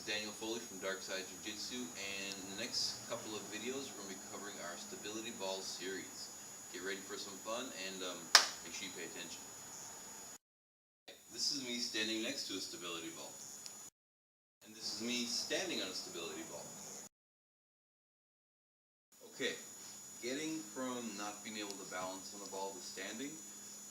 Daniel Foley from DSJJ, and in the next couple of videos we're going to be covering our Stability Ball Series. Get ready for some fun and make sure you pay attention. This is me standing next to a stability ball. And this is me standing on a stability ball. Okay, getting from not being able to balance on the ball to standing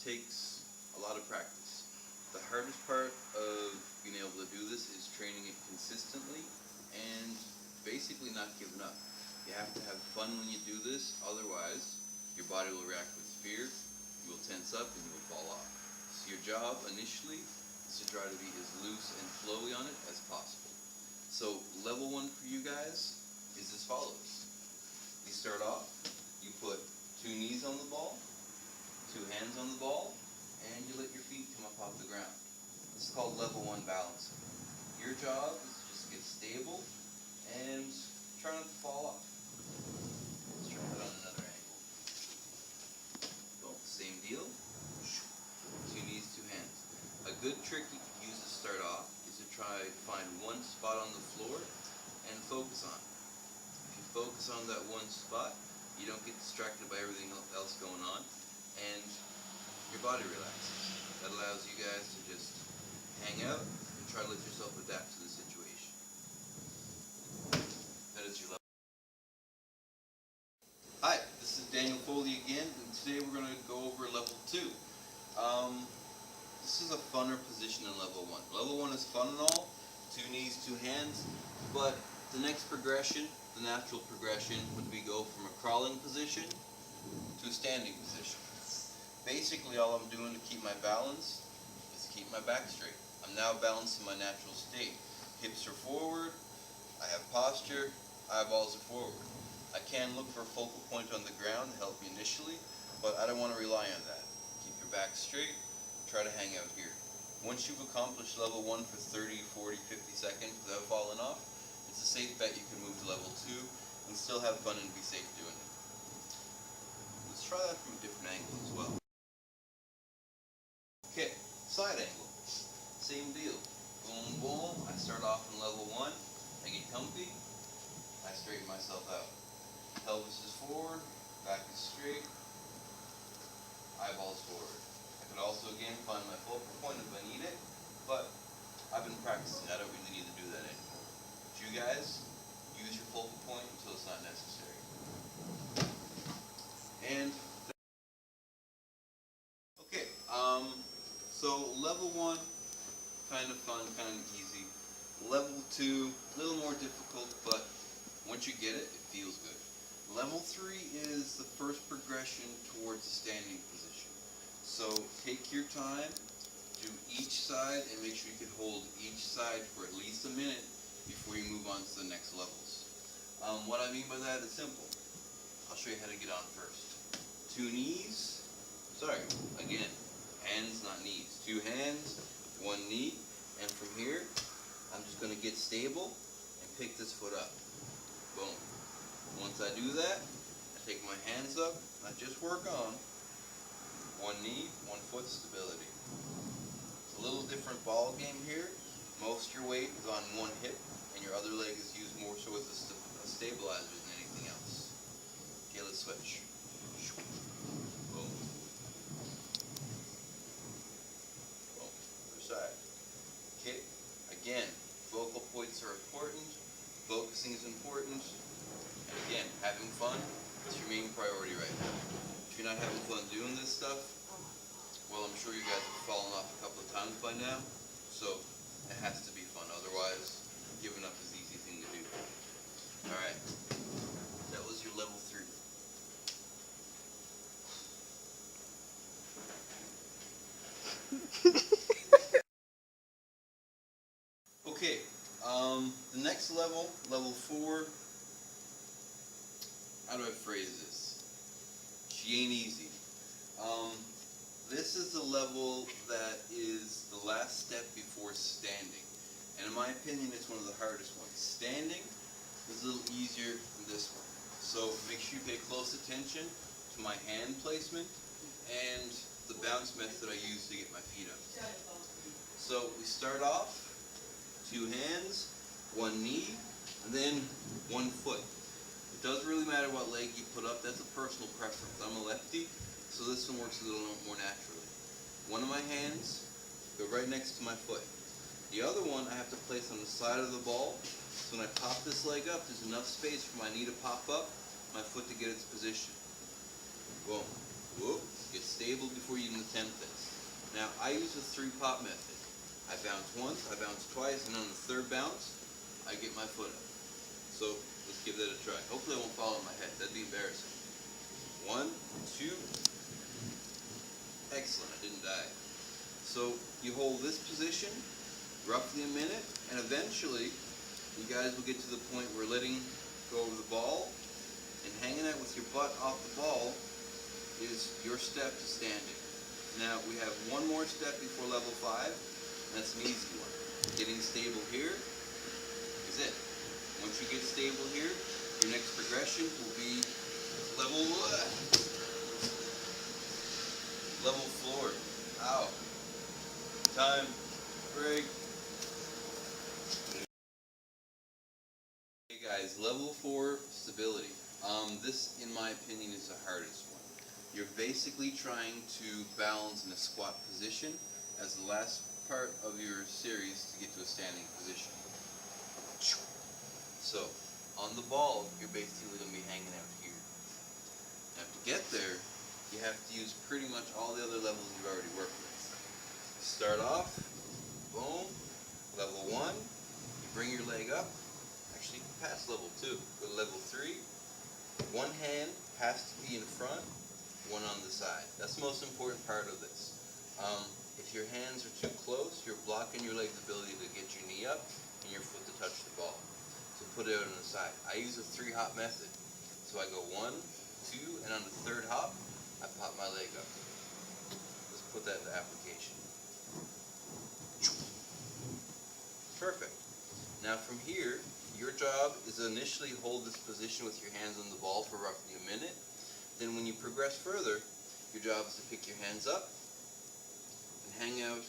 takes a lot of practice. The hardest part of being able to do this is training it consistently and basically not giving up. You have to have fun when you do this, otherwise your body will react with fear, you will tense up and you will fall off. So your job initially is to try to be as loose and flowy on it as possible. So level 1 for you guys is as follows. You start off, you put 2 knees on the ball, 2 hands on the ball, and you let your feet come up off the ground. This is called level 1 balancing. Your job is to just get stable and try not to fall off. Let's try that on another angle. Boom, same deal. 2 knees, 2 hands. A good trick you can use to start off is to try to find one spot on the floor and focus on it. If you focus on that one spot, you don't get distracted by everything else going on, and your body relaxes. That allows you guys to just hang out and try to let yourself adapt to the situation. That is your level. Hi, this is Daniel Foley again, and today we're going to go over level 2. This is a funner position than level 1. Level 1 is fun and all, 2 knees, 2 hands, but the next progression, the natural progression, would be go from a crawling position to a standing position. Basically, all I'm doing to keep my balance is to keep my back straight. I'm now balanced in my natural state. Hips are forward, I have posture, eyeballs are forward. I can look for a focal point on the ground to help me initially, but I don't want to rely on that. Keep your back straight, try to hang out here. Once you've accomplished level 1 for 30, 40, 50 seconds without falling off, it's a safe bet you can move to level 2 and still have fun and be safe doing it. Let's try that from a different angle as well. Okay, side angle. Same deal. Boom, boom. I start off in level 1. I get comfy. I straighten myself out. Pelvis is forward. Back is straight. Eyeballs forward. I could also, again, find my focal point if I need it, but I've been practicing. I don't really need to do that anymore. But you guys, use your focal point until it's not necessary. And okay, so level 1, kind of fun, kind of easy. Level 2, a little more difficult, but once you get it, it feels good. Level 3 is the first progression towards a standing position. So take your time, do each side, and make sure you can hold each side for at least a minute before you move on to the next levels. What I mean by that is simple. I'll show you how to get on first. 2 knees, again, hands, not knees. 2 hands, 1 knee, and from here, I'm just going to get stable and pick this foot up. Boom. Once I do that, I take my hands up, and I just work on 1 knee, 1 foot stability. It's a little different ball game here. Most of your weight is on 1 hip, and your other leg is used more so as a stabilizer than anything else. Okay, let's switch. Boom. Boom. Other side. Okay, again, focal points are important, focusing is important, and again, having fun is your main priority right now. If you're not having fun doing this stuff, well, I'm sure you guys have fallen off a couple of times by now, so it has to be fun, otherwise giving up is the easy thing to do. Alright, that was your level 3. Okay, the next level, level 4, how do I phrase this? She ain't easy. This is the level that is the last step before standing. And in my opinion, it's one of the hardest ones. Standing is a little easier than this one. So make sure you pay close attention to my hand placement and the bounce method I use to get my feet up. So we start off, 2 hands, one knee, and then one foot. It doesn't really matter what leg you put up, that's a personal preference. I'm a lefty, so this one works a little more naturally. One of my hands go right next to my foot. The other one I have to place on the side of the ball, so when I pop this leg up, there's enough space for my knee to pop up, my foot to get its position. Boom. Whoop. Get stable before you even attempt this. Now, I use the 3-pop method. I bounce once, I bounce twice, and on the third bounce, I get my foot up. So, let's give that a try. Hopefully I won't fall on my head. That'd be embarrassing. 1, 2. Excellent. I didn't die. So, you hold this position roughly a minute, and eventually, you guys will get to the point where letting go of the ball and hanging out with your butt off the ball is your step to standing. Now, we have one more step before level 5, and that's an easy one. Getting stable here is it. Once you get stable here, your next progression will be level floor. Ow. Time. Break. Hey guys, level 4 stability. This, in my opinion, is the hardest one. You're basically trying to balance in a squat position as the last part of your series to get to a standing position. So, on the ball, you're basically going to be hanging out here. Now, to get there, you have to use pretty much all the other levels you've already worked with. Start off, boom, level 1, you bring your leg up. Actually, past level 2. Go to level 3. One hand has to be in front, one on the side. That's the most important part of this. If your hands are too close, you're blocking your leg's ability to get your knee up and your foot to touch the ball. So put it out on the side. I use a 3-hop method. So I go 1, 2, and on the 3rd hop, I pop my leg up. Let's put that into application. Perfect. Now from here, your job is to initially hold this position with your hands on the ball for roughly a minute. Then when you progress further, your job is to pick your hands up and hang out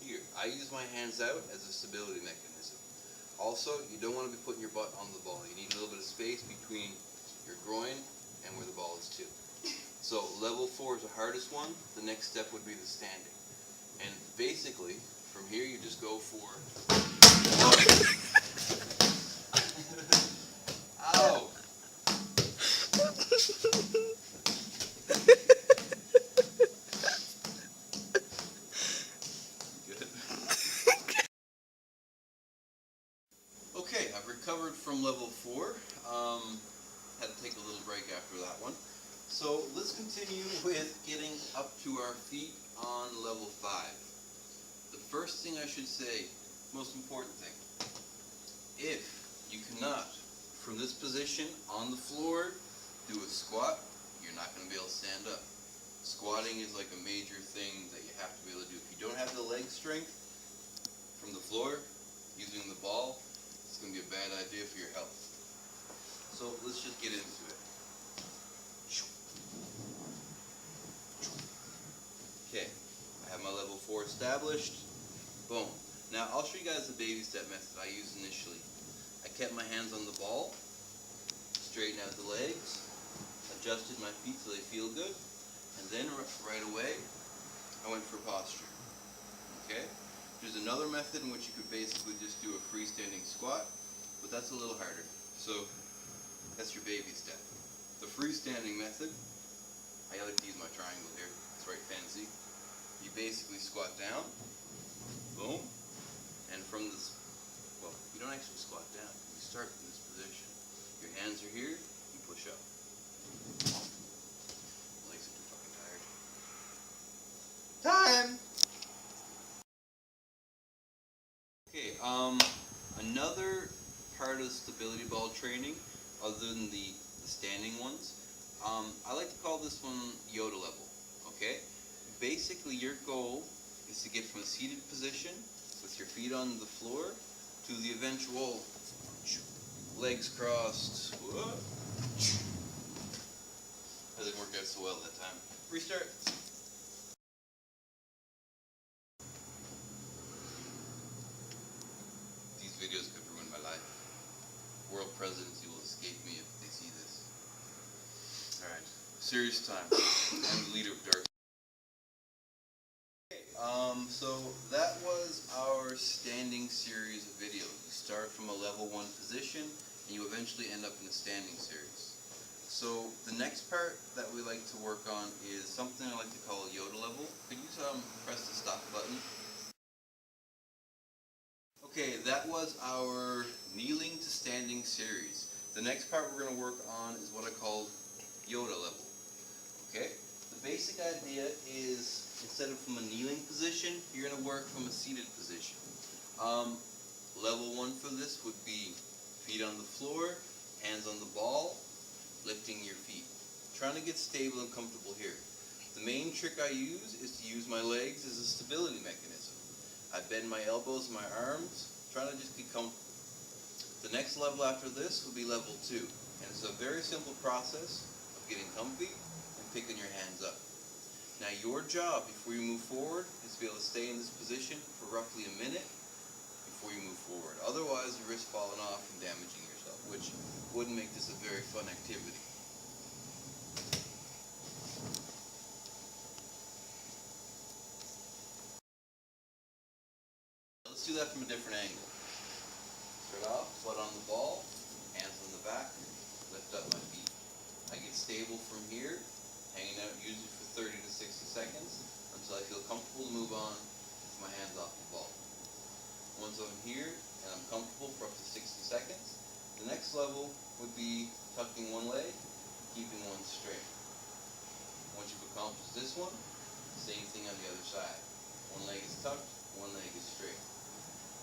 here. I use my hands out as a stability mechanism. Also, you don't want to be putting your butt on the ball. You need a little bit of space between your groin and where the ball is too. So level 4 is the hardest one. The next step would be the standing. And basically, from here you just go for... Ow! Good. Okay, I've recovered from level 4. Had to take a little break after that one. So let's continue with getting up to our feet on level 5. The first thing I should say, most important thing, if you cannot, from this position on the floor, do a squat, you're not going to be able to stand up. Squatting is like a major thing that you have to be able to do. If you don't have the leg strength from the floor, using the ball, it's going to be a bad idea for your health. So let's just get into it. Okay, I have my level 4 established. Boom. Now I'll show you guys the baby step method I used initially. I kept my hands on the ball, straightened out the legs, adjusted my feet so they feel good, and then right away I went for posture. Okay? There's another method in which you could basically just do a freestanding squat, but that's a little harder. So that's your baby step. The freestanding method, I like to use my triangle here, it's very fancy. You basically squat down, boom, and from this, well, you don't actually squat down, you start from this position. Your hands are here, you push up. My legs are too fucking tired. Time! Okay, another part of stability ball training, other than the standing ones, I like to call this one Yoda level, okay? Basically, your goal is to get from a seated position with your feet on the floor to the eventual legs crossed. Whoa. That didn't work out so well that time. Restart. These videos could ruin my life. Serious time. I'm the leader of Dark. Okay, so that was our standing series of videos. You start from a level 1 position and you eventually end up in a standing series. So the next part that we like to work on is something I like to call a Yoda level. Could you press the stop button? Okay, that was our kneeling to standing series. The next part we're going to work on is what I call Yoda level. Okay? The basic idea is instead of from a kneeling position, you're going to work from a seated position. Level 1 for this would be feet on the floor, hands on the ball, lifting your feet. Trying to get stable and comfortable here. The main trick I use is to use my legs as a stability mechanism. I bend my elbows and my arms, trying to just get comfortable. The next level after this will be level 2, and it's a very simple process of getting comfy and picking your hands up. Now your job before you move forward is to be able to stay in this position for roughly a minute before you move forward. Otherwise you risk falling off and damaging yourself, which wouldn't make this a very fun activity. Let's do that from a different angle. Start off, foot on the ball, hands on the back, lift up my feet. I get stable from here, hanging out usually for 30 to 60 seconds until I feel comfortable to move on with my hands off the ball. Once I'm here and I'm comfortable for up to 60 seconds, the next level would be tucking one leg, keeping one straight. Once you've accomplished this one, same thing on the other side. One leg is tucked, one leg is straight.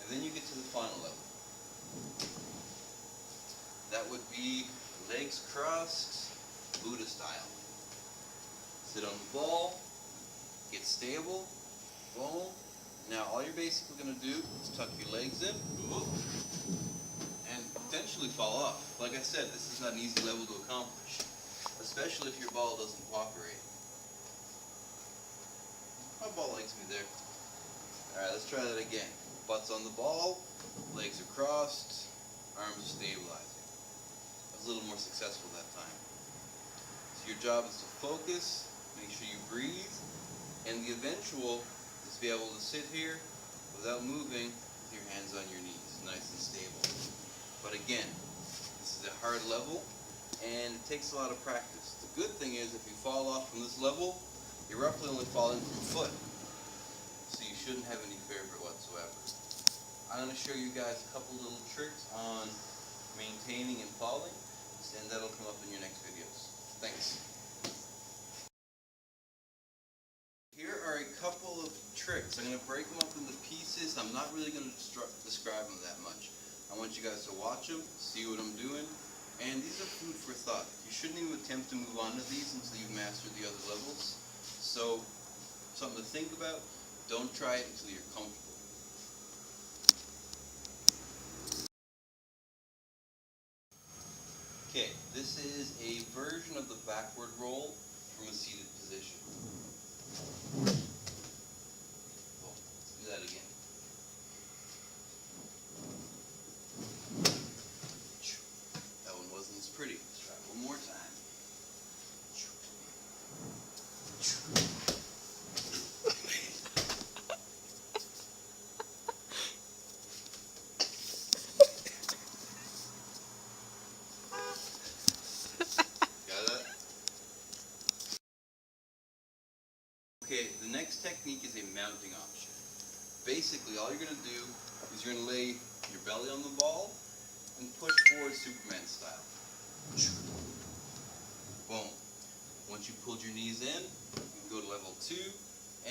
And then you get to the final level. That would be legs crossed, Buddha style. Sit on the ball, get stable, boom. Now all you're basically going to do is tuck your legs in, and potentially fall off. Like I said, this is not an easy level to accomplish, especially if your ball doesn't cooperate. My ball likes me there. Alright, let's try that again. Butt's on the ball, legs are crossed, arms are stabilizing. I was a little more successful that time. So your job is to focus, make sure you breathe, and the eventual is to be able to sit here without moving with your hands on your knees, nice and stable. But again, this is a hard level and it takes a lot of practice. The good thing is if you fall off from this level, you're roughly only falling from a foot. So you shouldn't have any fear of it whatsoever. I'm going to show you guys a couple little tricks on maintaining and falling, and that'll come up in your next videos. Thanks. Here are a couple of tricks. I'm going to break them up into pieces. I'm not really going to describe them that much. I want you guys to watch them, see what I'm doing, and these are food for thought. You shouldn't even attempt to move on to these until you've mastered the other levels. So, something to think about. Don't try it until you're comfortable. Okay, this is a version of the backward roll from a seated position. Oh, let's do that again. That one wasn't as pretty. Let's try it one more time. Okay, the next technique is a mounting option. Basically, all you're going to do is you're going to lay your belly on the ball and push forward Superman style. Boom. Once you've pulled your knees in, you can go to level 2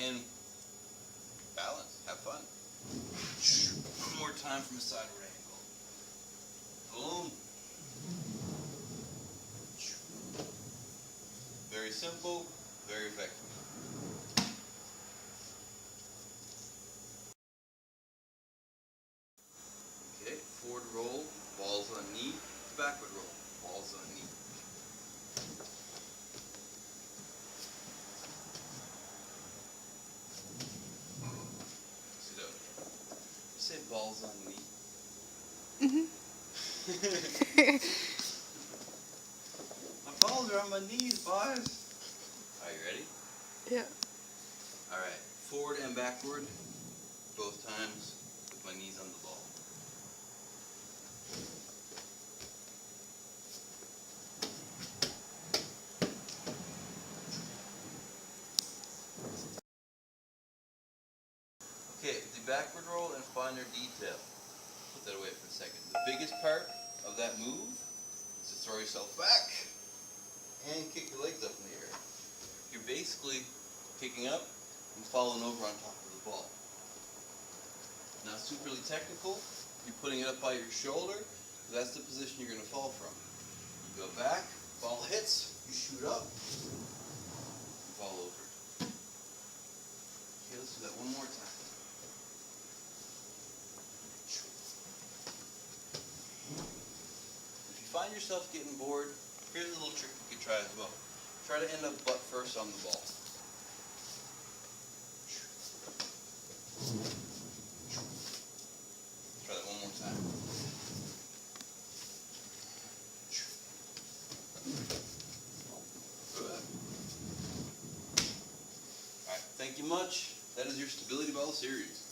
and balance. Have fun. One more time from a sideward angle. Boom. Very simple, very effective. Okay, forward roll, balls on knee, backward roll, balls on knee. Sit up. You say balls on knee? My balls are on my knees, boys. Are you ready? Yeah. Alright, forward and backward, both times with my knees on the ball. Okay, the backward roll and finer detail. Put that away for a second. The biggest part of that move is to throw yourself back and kick your legs up in the air. You're basically kicking up and falling over on top of the ball. Now, superly technical, you're putting it up by your shoulder, so that's the position you're going to fall from. You go back, ball hits, you shoot up, you fall over. Okay, let's do that one more time. If you find yourself getting bored, here's a little trick you could try as well. Try to end up butt first on the ball. Try that one more time. Good. Alright, thank you much. That is your Stability Ball Series.